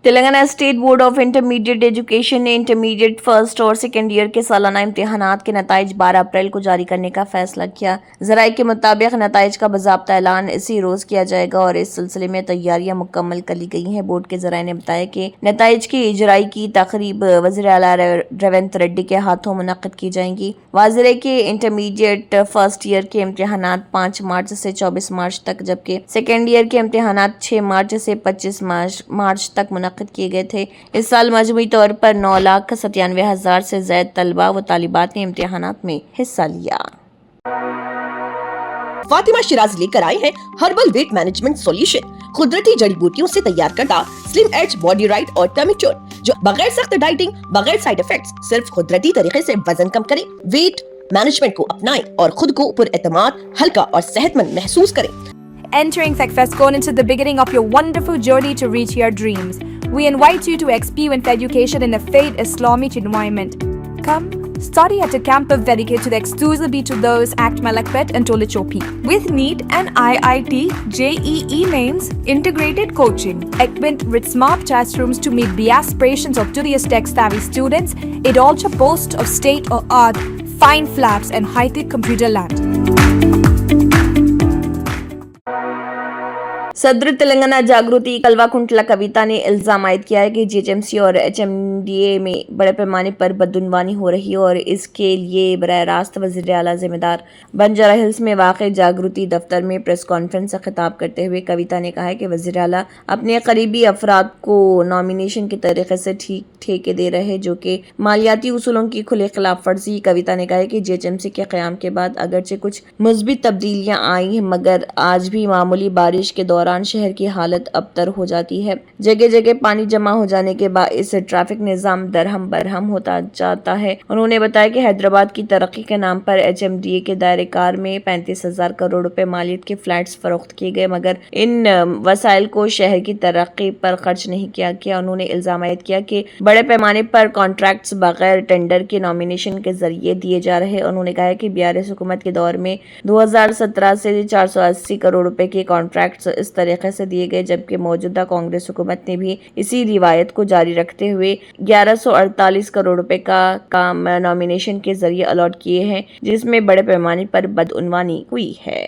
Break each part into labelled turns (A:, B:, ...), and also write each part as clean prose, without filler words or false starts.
A: Telangana state board of intermediate education نے intermediate first اور second year کے سالانہ امتحانات کے نتائج 12 اپریل کو جاری کرنے کا فیصلہ کیا۔ ذرائع کے مطابق نتائج کا باضابطہ اعلان اسی روز کیا جائے گا اور اس سلسلے میں تیاریاں مکمل کر لی گئی ہیں۔ بورڈ کے ذرائع نے بتایا کہ نتائج کی اجرائی کی تقریب وزیر اعلیٰ ریونت ریڈی کے ہاتھوں منعقد کی جائیں گی۔ واضح ہے کہ انٹرمیڈیٹ فرسٹ ایئر کے امتحانات 5 مارچ سے 24 مارچ تک، جبکہ سیکنڈ ایئر کے امتحانات 6 مارچ سے 25 مارچ تک منعقد کیے گئے تھے۔ اس سال مجموعی طور پر 9,97,000 سے زائد طلباء و طالبات نے امتحانات میں حصہ لیا۔
B: فاطمہ شیرازی لے کر آئے ہیں ہربل ویٹ مینجمنٹ سولوشن، قدرتی جڑی بوٹیوں سے تیار کردہ سلم ایج باڈی رائٹ اور ٹرمیچور، جو بغیر سخت ڈائٹنگ، بغیر سائیڈ افیکٹس صرف قدرتی طریقے سے وزن کم کریں۔ ویٹ مینجمنٹ کو اپنائیں اور خود کو پر اعتماد، ہلکا اور صحت مند محسوس کریں۔
C: Entering FECFESCON into the beginning of your wonderful journey to reach your dreams. We invite you to experience education in a faith Islamic environment. Come, study at a campus dedicated exclusively to those at Malakpet and Tolichopi. With NEET and IIT, JEE mains, integrated coaching, equipped with smart classrooms to meet the aspirations of today's tech-savvy students, it also boasts of state-of-the-art fine labs and high-tech computer lab.
A: صدر تلنگانہ جاگرتی کلوا کنٹلا کویتا نے الزام عائد کیا ہے کہ GHMC اور HMDA میں بڑے پیمانے پر بدعنوانی ہو رہی ہے اور اس کے لیے براہ راست وزیر اعلیٰ ذمہ دار۔ بنجارہ ہلز میں واقع جاگرتی دفتر میں پریس کانفرنس سے خطاب کرتے ہوئے کویتا نے کہا کہ وزیر اعلیٰ اپنے قریبی افراد کو نامینیشن کے طریقے سے ٹھیکے دے رہے ہیں، جو کہ مالیاتی اصولوں کی کھلی خلاف ورزی۔ کویتا نے کہا کہ GHMC کے قیام کے بعد اگرچہ کچھ مثبت تبدیلیاں آئی ہیں، مگر آج بھی معمولی بارش کے دوران شہر کی حالت ابتر ہو جاتی ہے۔ جگہ جگہ پانی جمع ہو جانے کے باعث ٹریفک نظام درہم برہم ہوتا جاتا ہے۔ انہوں نے بتایا کہ حیدرآباد کی ترقی کے نام پر HMDA کے دائرہ کار میں 35,000 کروڑ روپے مالیت کے فلیٹس فروخت کیے گئے، مگر ان وسائل کو شہر کی ترقی پر خرچ نہیں کیا گیا۔ انہوں نے الزام عائد کیا کہ بڑے پیمانے پر کانٹریکٹس بغیر ٹینڈر کے نامینیشن کے ذریعے دیے جا رہے ہیں۔ انہوں نے کہا کہ BRS حکومت کے دور میں 2017 سے 480 کروڑ روپے کے کانٹریکٹس اس طریقے سے دیے گئے، جبکہ موجودہ کانگریس حکومت نے بھی اسی روایت کو جاری رکھتے ہوئے 1148 کروڑ روپے کا کام نامینیشن کے ذریعے الاٹ کیے ہیں، جس میں بڑے پیمانے پر بدعنوانی ہوئی ہے۔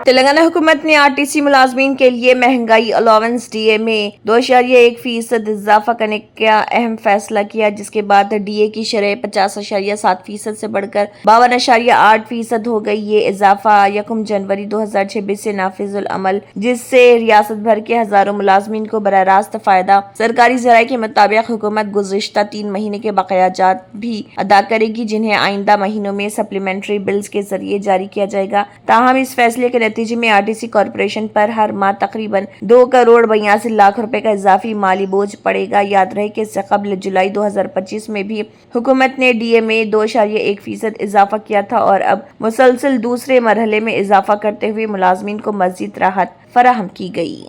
A: تلنگانہ حکومت نے RTC ملازمین کے لیے مہنگائی الاؤنس DA میں 2.1% اضافہ کرنے کا اہم فیصلہ کیا، جس کے بعد DA کی شرح 50.7% سے بڑھ کر 52.8% ہو گئی۔ یہ اضافہ 1 جنوری 2026 سے نافذ العمل، جس سے ریاست بھر کے ہزاروں ملازمین کو براہ راست فائدہ۔ سرکاری ذرائع کے مطابق حکومت گزشتہ 3 مہینے کے بقایاجات بھی ادا کرے گی، جنہیں آئندہ مہینوں میں سپلیمنٹری بلز کے ذریعے جاری کیا جائے گا۔ تاہم اس فیصلے کے نتیجے میں RTC کارپوریشن پر ہر ماہ تقریباً 2.82 کروڑ روپے کا اضافی مالی بوجھ پڑے گا۔ یاد رہے کہ اس سے قبل جولائی 2025 میں بھی حکومت نے DA میں 2.1% اضافہ کیا تھا اور اب مسلسل دوسرے مرحلے میں اضافہ کرتے ہوئے ملازمین کو مزید راحت فراہم کی گئی۔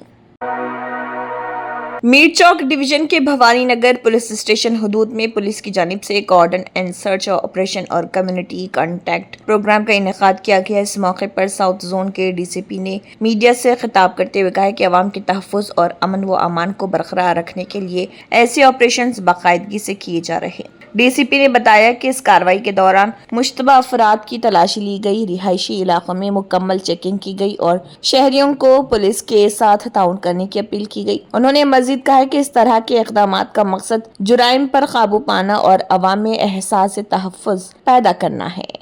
A: میر چوک ڈویژن کے بھوانی نگر پولیس اسٹیشن حدود میں پولیس کی جانب سے کارڈن اینڈ سرچ آپریشن اور کمیونٹی کانٹیکٹ پروگرام کا انعقاد کیا گیا۔ اس موقع پر ساؤتھ زون کے DCP نے میڈیا سے خطاب کرتے ہوئے کہا کہ عوام کے تحفظ اور امن و امان کو برقرار رکھنے کے لیے ایسے آپریشنز باقاعدگی سے کیے جا رہے ہیں۔ DCP نے بتایا کہ اس کارروائی کے دوران مشتبہ افراد کی تلاشی لی گئی، رہائشی علاقوں میں مکمل چیکنگ کی گئی اور شہریوں کو پولیس کے ساتھ تعاون کرنے کی اپیل کی گئی۔ انہوں نے مزید کہا کہ اس طرح کے اقدامات کا مقصد جرائم پر قابو پانا اور عوام میں احساس تحفظ پیدا کرنا ہے۔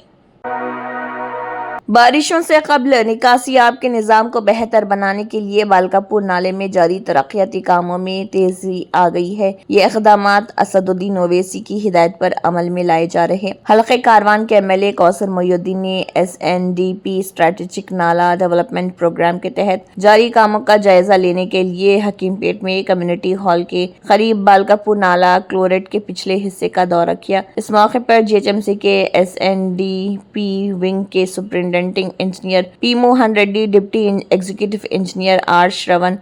A: بارشوں سے قبل نکاسی آب کے نظام کو بہتر بنانے کے لیے بالکاپور نالے میں جاری ترقیاتی کاموں میں تیزی آ گئی ہے۔ یہ اقدامات اسد الدین اویسی کی ہدایت پر عمل میں لائے جا رہے ہیں۔ حلقہ کاروان کے MLA کوثر محی الدین نے SNDP اسٹریٹجک نالا ڈیولپمنٹ پروگرام کے تحت جاری کاموں کا جائزہ لینے کے لیے حکیم پیٹ میں کمیونٹی ہال کے قریب بالکاپور نالا کلوریٹ کے پچھلے حصے کا دورہ کیا۔ اس موقع پر GHMC کے SNDP ونگ کے superintendent Superintending Engineer P. Mohan Reddy, Deputy Executive Engineer R. Shravan,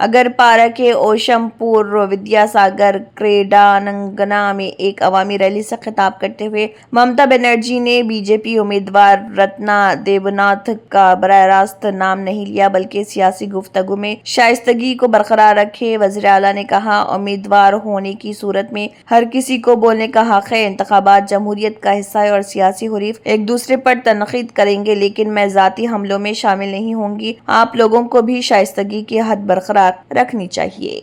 A: اگر پارا کے اوشم پور ودیا ساگر کریڈانگنا میں ایک عوامی ریلی سے خطاب کرتے ہوئے ممتا بنرجی نے بی جے پی امیدوار رتنا دیوناتھ کا براہ راست نام نہیں لیا بلکہ سیاسی گفتگو میں شائستگی کو برقرار رکھے. وزیر اعلیٰ نے کہا امیدوار ہونے کی صورت میں ہر کسی کو بولنے کا حق ہے. انتخابات جمہوریت کا حصہ ہے اور سیاسی حریف ایک دوسرے پر تنقید کریں گے لیکن میں ذاتی حملوں میں شامل نہیں ہوں گی. آپ لوگوں کو بھی شائستگی کی حد برقرار رکھنی چاہیے.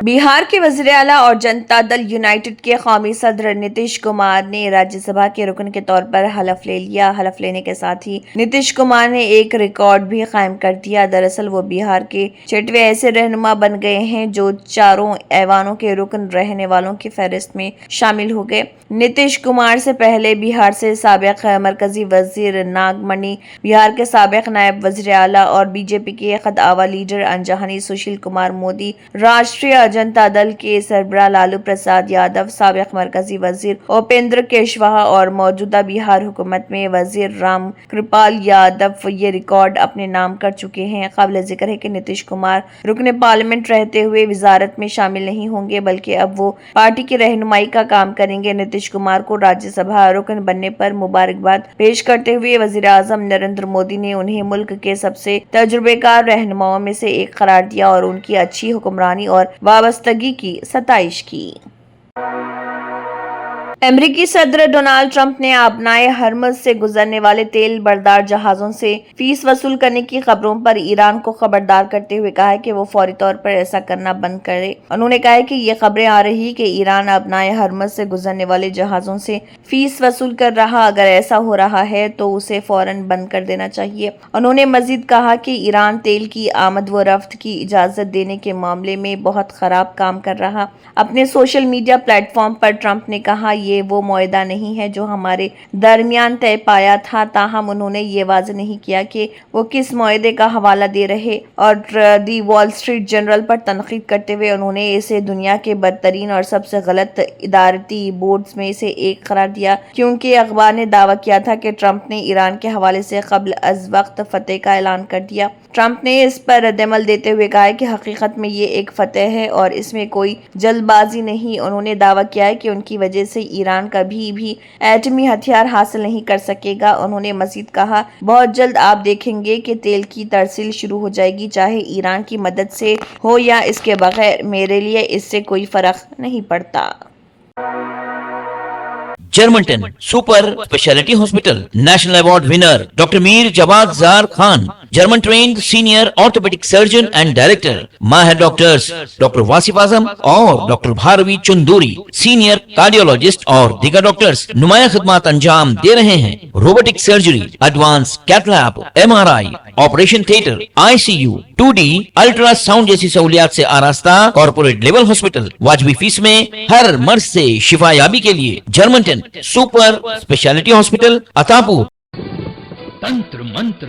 A: بہار کے وزیر اعلیٰ اور جنتا دل یونائیٹڈ کے قومی صدر نتیش کمار نے راجیہ سبھا کے رکن کے طور پر حلف لے لیا. حلف لینے کے ساتھ ہی نتیش کمار نے ایک ریکارڈ بھی قائم کر دیا. دراصل وہ بہار کے 6ویں ایسے رہنما بن گئے ہیں جو چاروں ایوانوں کے رکن رہنے والوں کی فہرست میں شامل ہو گئے. نتیش کمار سے پہلے بہار سے سابق مرکزی وزیر ناگ منی، بہار کے سابق نائب وزیر اعلیٰ اور بی جے پی کے خود لیڈر انجہانی سشیل کمار مودی، راشٹریہ جنتا دل کے سربراہ لالو پرساد یادو، سابق مرکزی وزیر اپیندر کشواہا اور موجودہ بہار حکومت میں وزیر رام کرپال یادو یہ ریکارڈ اپنے نام کر چکے ہیں. قابل ذکر ہے کہ نتیش کمار رکن پارلیمنٹ رہتے ہوئے وزارت میں شامل نہیں ہوں گے بلکہ اب وہ پارٹی کی رہنمائی کا کام کریں گے. نتیش کمار کو راجیہ سبھا رکن بننے پر مبارکباد پیش کرتے ہوئے وزیر اعظم نریندر مودی نے انہیں ملک کے سب سے تجربے کار رہنماؤں میں سے ایک قرار دیا اور ان کی اچھی حکمرانی اور وابستگی کی ستائش کی. امریکی صدر ڈونالڈ ٹرمپ نے آبنائے ہرمز سے گزرنے والے تیل بردار جہازوں سے فیس وصول کرنے کی خبروں پر ایران کو خبردار کرتے ہوئے کہا ہے کہ وہ فوری طور پر ایسا کرنا بند کرے. انہوں نے کہا کہ یہ خبریں آ رہی کہ ایران آبنائے ہرمز سے گزرنے والے جہازوں سے فیس وصول کر رہا. اگر ایسا ہو رہا ہے تو اسے فوراً بند کر دینا چاہیے. انہوں نے مزید کہا کہ ایران تیل کی آمد و رفت کی اجازت دینے کے معاملے میں بہت خراب کام کر رہا. اپنے سوشل میڈیا پلیٹ فارم پر ٹرمپ نے کہا یہ وہ معاہدہ نہیں ہے جو ہمارے درمیان طے پایا تھا. تاہم انہوں نے یہ واضح نہیں کیا کہ وہ کس معاہدے کا حوالہ دے رہے اور دی وال اسٹریٹ جرنل پر تنقید کرتے ہوئے انہوں نے اسے دنیا کے بدترین اور سب سے غلط ادارتی بورڈز میں سے ایک قرار دیا کیونکہ اخبار نے دعویٰ کیا تھا کہ ٹرمپ نے ایران کے حوالے سے قبل از وقت فتح کا اعلان کر دیا. ٹرمپ نے اس پر رد عمل دیتے ہوئے کہا کہ حقیقت میں یہ ایک فتح ہے اور اس میں کوئی جلد بازی نہیں. انہوں نے دعویٰ کیا ہے کہ ان کی وجہ سے ایران کبھی بھی ایٹمی ہتھیار حاصل نہیں کر سکے گا. انہوں نے مزید کہا بہت جلد آپ دیکھیں گے کہ تیل کی ترسیل شروع ہو جائے گی چاہے ایران کی مدد سے ہو یا اس کے بغیر. میرے لیے اس سے کوئی فرق نہیں پڑتا.
D: جرمنٹن super specialty hospital national award winner doctor Mir Jawad Zar Khan, German trained senior orthopaedic surgeon and director. ماہر ڈاکٹرز ڈاکٹر واصف اعظم اور doctor Bharavi Chandori, senior cardiologist اور دیگر ڈاکٹرز نمایاں خدمات انجام دے رہے ہیں. Robotic surgery, advance cath lab, MRI، operation theatre, ICU، 2D ultrasound جیسی سہولیات سے آراستہ کارپوریٹ لیول ہاسپٹل. واجبی فیس میں ہر مرض سے شفا یابی کے لیے جرمنٹن سپر اسپیشلٹی ہاسپٹل عطاپور.
E: تنتر منتر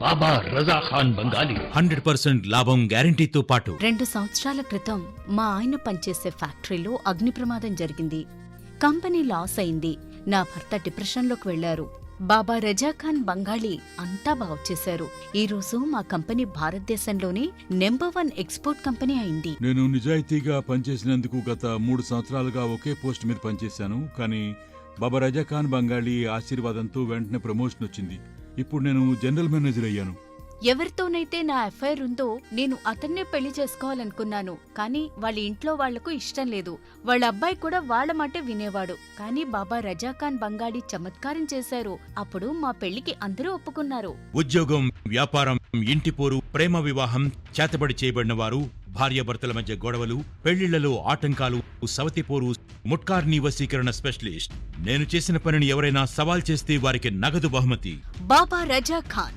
E: బాబా రజా ఖాన్ బంగాలి 100% లాభం గ్యారెంటీతో పాటు
F: 2 సంవత్సరాల క్రితం మా ఆయన పనిచేసే ఫ్యాక్టరీలో అగ్ని ప్రమాదం జరిగింది. కంపెనీ లాస్ అయింది. నా భర్త డిప్రెషన్లోకి వెళ్లారు. బాబా రజాఖాన్ బంగాళీ అంతా బాగుచేశారు. ఈ రోజు మా కంపెనీ భారతదేశంలోనే నెంబర్ 1 ఎక్స్పోర్ట్ కంపెనీ అయింది.
G: నేను నిజాయితీగా పనిచేసినందుకు గత 3 సంవత్సరాలుగా ఒకే పోస్ట్ మీద పనిచేశాను. కానీ బాబా రజాఖాన్ బంగాళీ ఆశీర్వాదంతో వెంటనే ప్రమోషన్ వచ్చింది. ఇప్పుడు నేను జనరల్ మేనేజర్ అయ్యాను.
F: ఎవరితోనైతే నా అఫైర్ ఉందో నేను అతన్నే పెళ్లి చేసుకోవాలనుకున్నాను. కానీ వాళ్ళ ఇంట్లో వాళ్లకు ఇష్టం లేదు. వాళ్ళ అబ్బాయి కూడా వాళ్ళ మాటే వినేవాడు. కానీ బాబా రజాఖాన్ బంగాళీ చమత్కారం చేశారు. అప్పుడు మా పెళ్లికి అందరూ ఒప్పుకున్నారు.
E: ఉద్యోగం, వ్యాపారం, ఇంటి పోరు, ప్రేమ వివాహం, చేతబడి చేయబడిన వారు, భార్యాభర్తల మధ్య గొడవలు, పెళ్లిళ్లలో ఆటంకాలు, సవతిపోరు, ముట్కార్ని వశీకరణ స్పెషలిస్ట్. నేను చేసిన పనిని ఎవరైనా సవాల్ చేస్తే వారికి నగదు బహుమతి.
F: బాబా రజాఖాన్,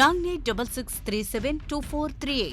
F: 9866372438.